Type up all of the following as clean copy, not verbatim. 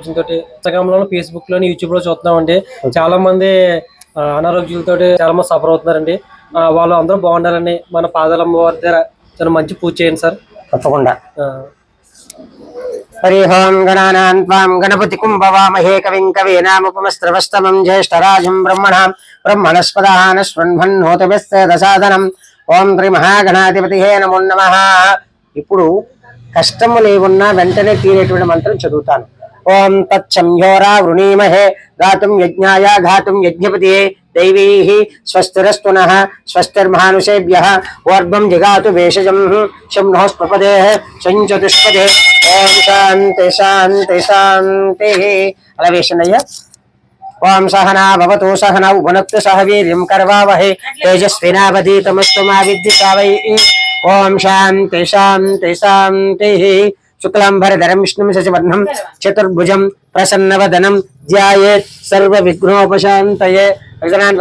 ఆలోచనతో ఇన్స్టాగ్రామ్ లో, ఫేస్బుక్ లో, యూట్యూబ్ లో చూస్తున్నామండి. చాలా మంది అనారోగ్యాలతో చాలా మంది సఫర్ అవుతున్నారండి. వాళ్ళు అందరూ బాగుండాలని మన పాదాలమ్మ వారి దగ్గర చాలా మంచి పూజ చేయండి సార్. తప్పకుండా. హరి ఓం గణానాం త్వాం గణపతిం భవామహే కవిం కవీనాముపమస్త్రవస్తమం జ్యేష్ఠరాజం బ్రహ్మణస్పదాన శృణ్వన్నోతభిస్సేదసాదనం. ఓం శ్రీ మహాగణాధిపతిహే నమో నమః. ఇప్పుడు కష్టము లేకున్నా వెంటనే తీరేటువంటి మంత్రం చదువుతాను. ఓం తచ్చంయోరా వృణీమహే గాతుం యజ్ఞాయ ఘాతుం యజ్ఞపతియే దైవీః స్వస్తిరస్తునః స్వస్తిర్మహానుషేభ్యః ఓర్ధ్వం జిగాతు వేషజం శంనోస్పపదేః సంచతుష్పదే. ఓం శాంతి శాంతి శాంతి. అలా వేసిందయ్యా. ఓం సహనా భవతు సహనౌ భునక్తు సహ వీర్యం కర్వావహే తేజస్వినావధీతమస్తు మా విద్యుతావహై. ఓం శాంతి శాంతి శాంతి. శుక్లాంబరధరం విష్ణుం శశివర్ణం చతుర్భుజం ప్రసన్నవదనం ధ్యాయేత్ సర్వ విఘ్నోపశాంతయే. గజానన్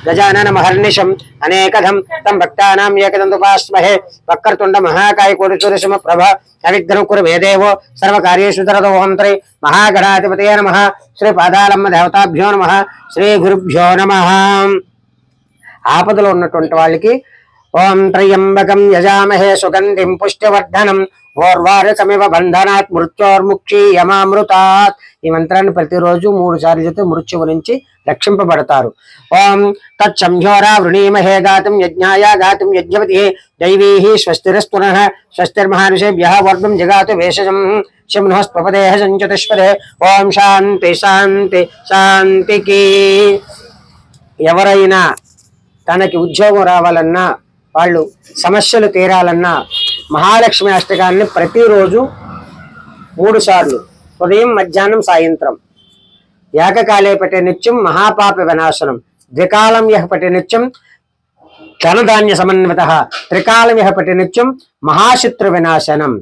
గజానన మహర్నిశం అనేకధం తం భక్తానాం ఏకదంతుపాస్మహే. వక్రతుండ మహాకాయ కోటిసూర్య ప్రభ అవిఘ్నం కురు వేదేవో సర్వకార్యేషు సర్వతో. ఓం శ్రీ మహాగణాధిపతయే నమః. శ్రీ పాదాలమ్మ దేవతాభ్యో నమః. శ్రీ గురుభ్యో నమః. ఆపదలో ఉన్నటువంటి వాళ్ళకి ఓం త్రయంబకం యజామహే సుగంధిం పుష్టివర్ధనం ఓర్వారుకమివ బంధనాత్ మృత్యోర్ముక్షీయమామృతాత్. ఈ మంత్రాన్ని ప్రతిరోజు 3 సార్లు చెప్తే మృత్యువు నుంచి రక్షింపబడతారు. ఓం తచ్చంయోరా వృణీమహే గాతుం యజ్ఞాయ గాతుం యజ్ఞపతిః దైవీః స్వస్తిరస్తునః స్వస్తిర్మహానుషేభ్యః వర్ధం జగాతు వేషజం శంనోస్పపదేః సంచతుష్పదే. ఓం శాంతి శాంతి శాంతికి. ఎవరైనా తనకి ఉద్యోగం రావాలన్నా, వాళ్ళు సమస్యలు తీరాలన్నా మహాలక్ష్మి అష్టకాన్ని ప్రతిరోజు 3 సార్లు ఉదయం మధ్యాహ్నం సాయంత్రం. ఏకకాలే పటే నిత్యం మహాపాప వినాశనం. ద్వికాలం యః పటే నిత్యం ధనధాన్య సమన్వితః. త్రికాలం యః పటే నిత్యం మహాశత్రు వినాశనం.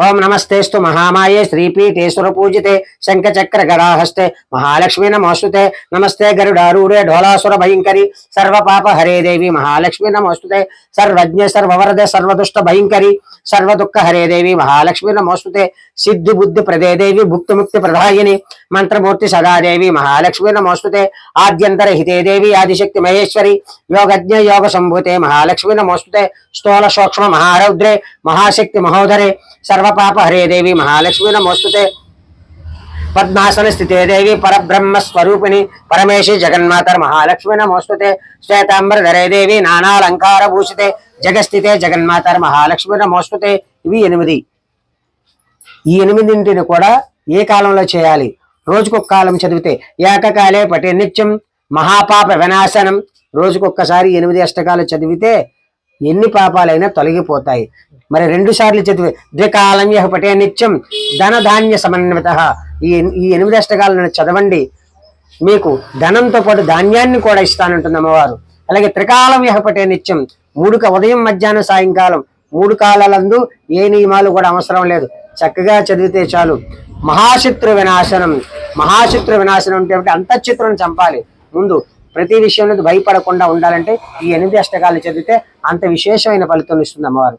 ఓం నమస్తేస్తు మహామాయే శ్రీపీఠేశ్వర పూజితే శంఖచక్ర గదాహస్తే మహాలక్ష్మీ నమోస్తుతే. నమస్తే గరుడారూఢే ఢోలాసుర భయంకరి సర్వపాప హరే దేవి మహాలక్ష్మీ నమోస్తుతే. సర్వజ్ఞ సర్వవరద సర్వదుష్ట భయంకరి సర్వదుఃఖ హరే దేవి మహాలక్ష్మీ నమోస్తుతే. సిద్ధి బుద్ధి ప్రదే దేవి భుక్తి ముక్తి ప్రదాయిని మంత్రమూర్తి సదాదేవి మహాలక్ష్మీ నమోస్తుతే. ఆద్యంతర హితే దేవి ఆదిశక్తి మహేశ్వరి యోగజ్ఞ యోగ సంభూతే మహాలక్ష్మీ నమోస్తుతే. స్థూల సూక్ష్మ మహారౌద్రే మహాశక్తి మహోదరే సర్వపాప హరే దేవి మహాలక్ష్మీ నమోస్తుతే. పద్మాసన స్థితే దేవి పరబ్రహ్మ స్వరూపిణి పరమేశి జగన్మాతర్ మహాలక్ష్మీ నమోస్తుతే. శ్వేతాంబరధరే దేవి నానాలంకార భూషితే జగస్థితే జగన్మాతర్ మహాలక్ష్మీ నమోస్తుతే. ఇవి 8. ఈ 8 కూడా ఏ కాలంలో చేయాలి? రోజుకొక కాలం చదివితే. ఏకకాలే పటే నిత్యం మహాపాప వినాశనం. రోజుకొక్కసారి 8 అష్టకాలు చదివితే ఎన్ని పాపాలైనా తొలగిపోతాయి. మరి 2 సార్లు చదివి ద్వికాలం యః పటే నిత్యం ధనధాన్య సమన్వితః. ఈ 8 అష్టకాలను చదవండి. మీకు ధనంతో పాటు ధాన్యాన్ని కూడా ఇస్తానంటుంది అమ్మవారు. అలాగే త్రికాలం యః పటే నిత్యం ఉదయం మధ్యాహ్నం సాయంకాలం 3 కాలాలందు ఏ నియమాలు కూడా అవసరం లేదు. చక్కగా చదివితే చాలు. మహాశత్రు వినాశనం. మహాశత్రు వినాశనం అంటే అంతఃశత్రువుని చంపాలి. ముందు ప్రతి విషయంలో భయపడకుండా ఉండాలంటే ఈ 8 అష్టకాలు చదివితే అంత విశేషమైన ఫలితం ఇస్తుంది అమ్మవారు.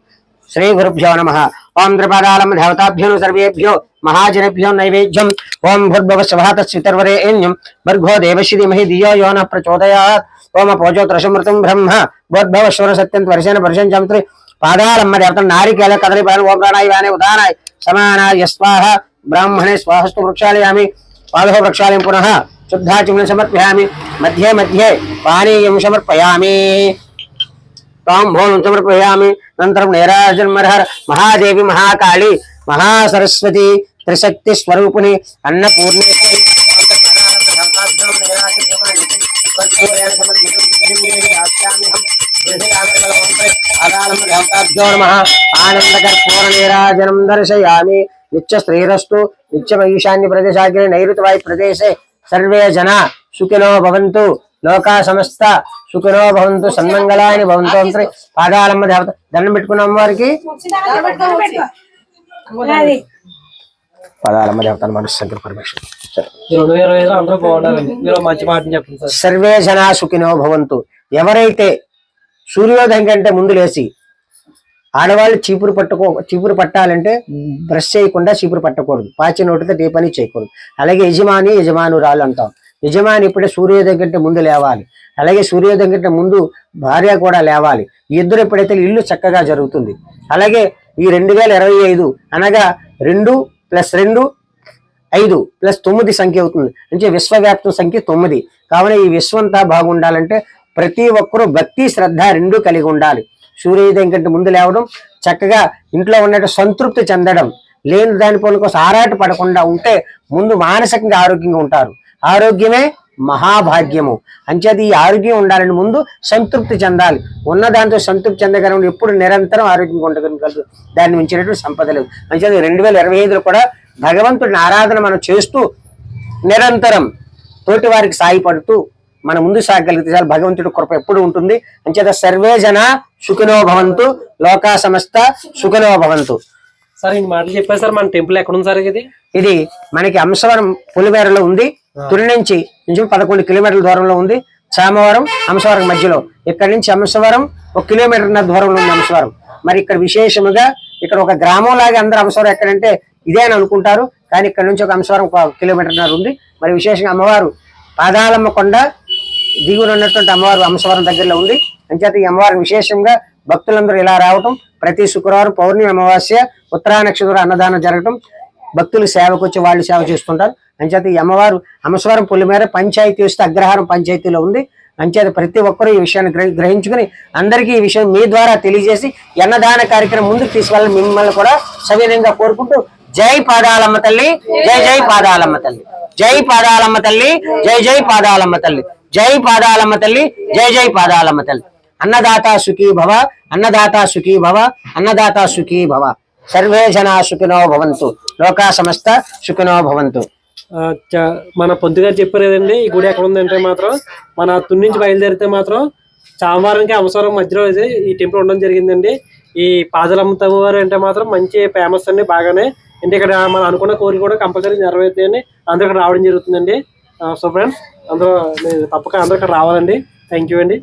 శ్రీ గురుభ్యో నమః. ఓం త్రిపాదాలమ్మ దేవతాభ్యో సర్వేభ్యో మహాజనేభ్యో నైవేద్యం. ఓం భూర్భువః స్వః తత్సవితుర్వరేణ్యం భర్గో దేవస్య ధీమహి ధియో యో నః ప్రచోదయాత్. ఓం అపోజోత్రశమృతం బ్రహ్మ భూర్భువః శూర సత్యం వర్షేణ వర్షం చంత్రి. పాదాలమ్మ దేవత నారికేళ కదలి పాదం ఓం ప్రాణాయ వానే ఉదానాయ సమానాయ స్వాహ. బ్రాహ్మణే స్వాహస్తు వృక్షాలయామి పాదో వృక్షాలయం పునః శుద్ధాచమనం సమర్పయామి. మధ్యే మధ్యే పానీయం సమర్పయామి. తాంబూలం సమర్పయామి. అనంతరం నీరాజన్మరహర మహాదేవి మహాకాళి మహాసరస్వతి త్రిశక్తి స్వరూపిణి అన్నపూర్ణేశ్వరి ఆనందకర్పూర నీరాజనం దర్శయామి. నిత్య శ్రీరస్తు నిత్య ఈశాన్య ప్రదేశాగ్రే నైరుతి వాయు ప్రదేశే సర్వే జన సుఖినో భవంతు. లోకా సమస్త సుఖినో భవంతు. సన్మంగళాని భవంతు. అంటే పాదాలమ్మ దేవత దండం పెట్టుకున్నాం వారికి. పాదాలమ్మ దేవత మనస్సు పరమేశ్వర. సర్వే జనా సుఖినో భవంతు. ఎవరైతే సూర్యోదయం కంటే ముందు లేచి ఆడవాళ్ళు చీపురు పట్టాలంటే బ్రష్ చేయకుండా చీపురు పట్టకూడదు, పాచి నోటితో ఏ పని చేయకూడదు. అలాగే యజమానురాలు అంటాం. యజమాని ఇప్పుడే సూర్యోదయం కంటే ముందు లేవాలి. అలాగే సూర్యోదయం కంటే ముందు భార్య కూడా లేవాలి. ఈ ఇద్దరు ఎప్పుడైతే ఇల్లు చక్కగా జరుగుతుంది. అలాగే ఈ 2025 అనగా 2 + 2 5 + 9 సంఖ్య అవుతుంది. అంటే విశ్వవ్యాప్త సంఖ్య 9. కావున ఈ విశ్వంతా బాగుండాలంటే ప్రతి ఒక్కరూ భక్తి శ్రద్ధ 2 కలిగి ఉండాలి. సూర్యోదయం కంటే ముందు లేవడం, చక్కగా ఇంట్లో ఉన్నట్టు సంతృప్తి చెందడం, లేని దాని పనుల కోసం ఆరాట పడకుండా ఉంటే ముందు మానసికంగా ఆరోగ్యంగా ఉంటారు. ఆరోగ్యమే మహాభాగ్యము. అంచేది ఈ ఆరోగ్యం ఉండాలని ముందు సంతృప్తి చెందాలి. ఉన్న దాంతో సంతృప్తి చెందగలం ఎప్పుడు నిరంతరం ఆరోగ్యంగా ఉండగలదు. దాన్ని మించినటువంటి సంపద లేదు. అంచేది 2025లో కూడా భగవంతుడిని ఆరాధన మనం చేస్తూ నిరంతరం తోటి వారికి సాయపడుతూ మన ముందు సాగలిగితే చాలు. భగవంతుడి కృప ఎప్పుడు ఉంటుంది. అంచేత సర్వే జన సుఖినో భవంతు, లోకా సమస్త సుఖినో భవంతు. సార్ ఈ మాటలు చెప్పారు సార్. మన టెంపుల్ ఎక్కడ ఉంది సార్? ఇది మనకి అంశవరం పులిమేరలో ఉంది. తుని నుంచి 11 కిలోమీటర్ల దూరంలో ఉంది. చామవరం అంశవరం మధ్యలో. ఇక్కడి నుంచి అంశవరం 1 కిలోమీటర్ల దూరంలో ఉంది అంశవరం. మరి ఇక్కడ విశేషముగా ఇక్కడ ఒక గ్రామం లాగా అందరూ అంశవరం ఎక్కడంటే ఇదే అని అనుకుంటారు. కానీ ఇక్కడ నుంచి ఒక అంశవరం 1 కిలోమీటర్న్నర ఉంది. మరి విశేషంగా అమ్మవారు పాదాలమ్మ కొండ దిగున ఉన్నటువంటి అమ్మవారు అంశవరం దగ్గరలో ఉంది. అంచేత ఈ అమ్మవారు విశేషంగా భక్తులందరూ ఇలా రావటం, ప్రతి శుక్రవారం పౌర్ణమి అమావాస్య ఉత్తరా నక్షత్ర అన్నదానం జరగటం, భక్తులు సేవకు వచ్చి వాళ్ళు సేవ చేస్తుంటారు. అంచేత ఈ అమ్మవారు అంశవరం పులిమేర పంచాయతీ వస్తే అగ్రహారం పంచాయతీలో ఉంది. అంచేత ప్రతి ఒక్కరూ ఈ విషయాన్ని గ్రహించుకుని అందరికీ ఈ విషయం మీ ద్వారా తెలియజేసి అన్నదాన కార్యక్రమం ముందుకు తీసుకెళ్ళాలని మిమ్మల్ని కూడా సవినయంగా కోరుకుంటూ జై పాదాలమ్మ తల్లి, జై జై పాదాలమ్మ తల్లి, జై పాదాలమ్మ తల్లి, జై జై పాదాలమ్మ తల్లి, జై పాదాలమ్మ తల్లి, జై జై పాదాలమ్మ తల్లి. అన్నదాత సుఖీ భవ, అన్నదాత సుఖీ భవ, అన్నదాత సుఖీ భవ. సర్వే జనా సుఖినో భవంతు, లోకా సమస్త సుఖినో భవంతు. మన పొద్దు గారు చెప్పారు కదండి, ఈ గుడి ఎక్కడ ఉందంటే మాత్రం మన తుని నుంచి బయలుదేరితే మాత్రం చామవారంకి అంశవరం మధ్యలో ఈ టెంపుల్ ఉండడం జరిగిందండి. ఈ పాదలమ్మ తవ్వారు అంటే మాత్రం మంచి ఫేమస్ అండి బాగానే. అంటే ఇక్కడ మనం అనుకున్న కోరిక కూడా కంపల్సరీ నెరవేరుతాయని అందరూ ఇక్కడ రావడం జరుగుతుందండి. సో ఫ్రెండ్స్ అందరూ తప్పక అందరూ ఇక్కడ రావాలండి. థ్యాంక్ యూ అండి.